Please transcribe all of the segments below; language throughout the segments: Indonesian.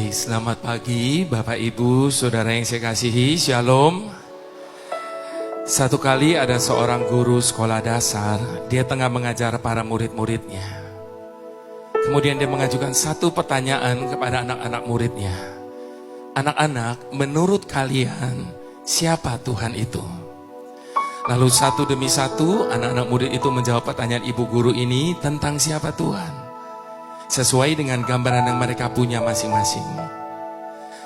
Selamat pagi Bapak Ibu, Saudara yang saya kasihi, Shalom. Satu kali ada seorang guru sekolah dasar, dia tengah mengajar para murid-muridnya. Kemudian dia mengajukan satu pertanyaan kepada anak-anak muridnya. Anak-anak, menurut kalian siapa Tuhan itu? Lalu satu demi satu anak-anak murid itu menjawab pertanyaan ibu guru ini tentang siapa Tuhan, sesuai dengan gambaran yang mereka punya masing-masing.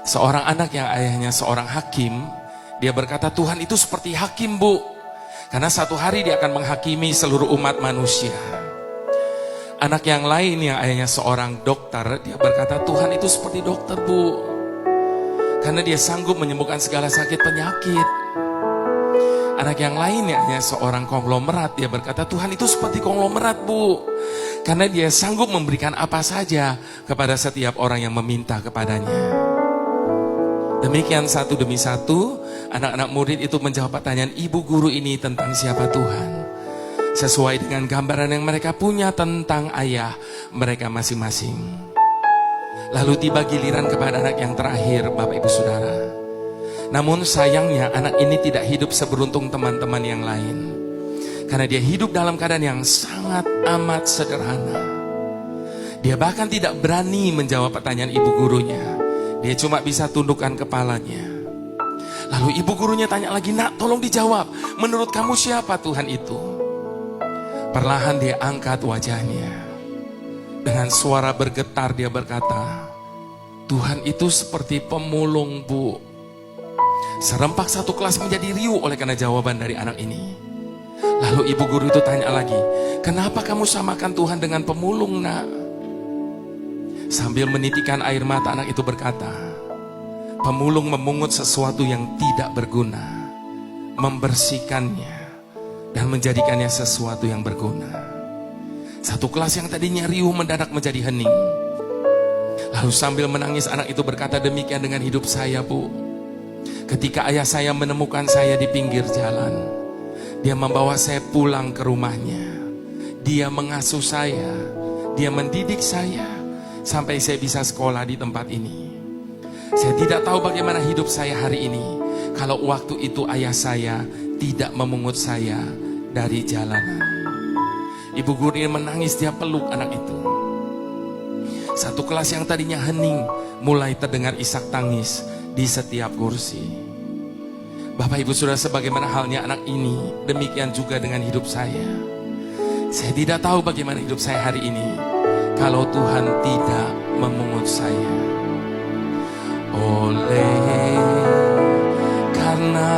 Seorang anak yang ayahnya seorang hakim, dia berkata Tuhan itu seperti hakim, Bu, karena satu hari dia akan menghakimi seluruh umat manusia. Anak yang lain yang ayahnya seorang dokter, dia berkata Tuhan itu seperti dokter, Bu, karena dia sanggup menyembuhkan segala sakit penyakit. Anak yang lain yang hanya seorang konglomerat, dia berkata Tuhan itu seperti konglomerat, Bu, karena dia sanggup memberikan apa saja kepada setiap orang yang meminta kepadanya. Demikian satu demi satu anak-anak murid itu menjawab pertanyaan ibu guru ini tentang siapa Tuhan, sesuai dengan gambaran yang mereka punya tentang ayah mereka masing-masing. Lalu tiba giliran kepada anak yang terakhir, Bapak Ibu Saudara. Namun sayangnya anak ini tidak hidup seberuntung teman-teman yang lain, karena dia hidup dalam keadaan yang sangat amat sederhana. Dia bahkan tidak berani menjawab pertanyaan ibu gurunya. Dia cuma bisa tundukkan kepalanya. Lalu ibu gurunya tanya lagi, nak tolong dijawab, menurut kamu siapa Tuhan itu? Perlahan dia angkat wajahnya. Dengan suara bergetar dia berkata, Tuhan itu seperti pemulung, Bu. Serempak satu kelas menjadi riuh oleh karena jawaban dari anak ini. Lalu ibu guru itu tanya lagi, kenapa kamu samakan Tuhan dengan pemulung, nak? Sambil menitikan air mata anak itu berkata, pemulung memungut sesuatu yang tidak berguna, membersihkannya, dan menjadikannya sesuatu yang berguna. Satu kelas yang tadinya riuh mendadak menjadi hening. Lalu sambil menangis anak itu berkata, demikian dengan hidup saya, Bu. Ketika ayah saya menemukan saya di pinggir jalan, dia membawa saya pulang ke rumahnya. Dia mengasuh saya, dia mendidik saya, sampai saya bisa sekolah di tempat ini. Saya tidak tahu bagaimana hidup saya hari ini, kalau waktu itu ayah saya tidak memungut saya dari jalanan. Ibu guru ini menangis, dia peluk anak itu. Satu kelas yang tadinya hening, mulai terdengar isak tangis di setiap kursi. Bapak Ibu Saudara, sebagaimana halnya anak ini, demikian juga dengan hidup saya. Saya tidak tahu bagaimana hidup saya hari ini kalau Tuhan tidak memungut saya. Oleh karena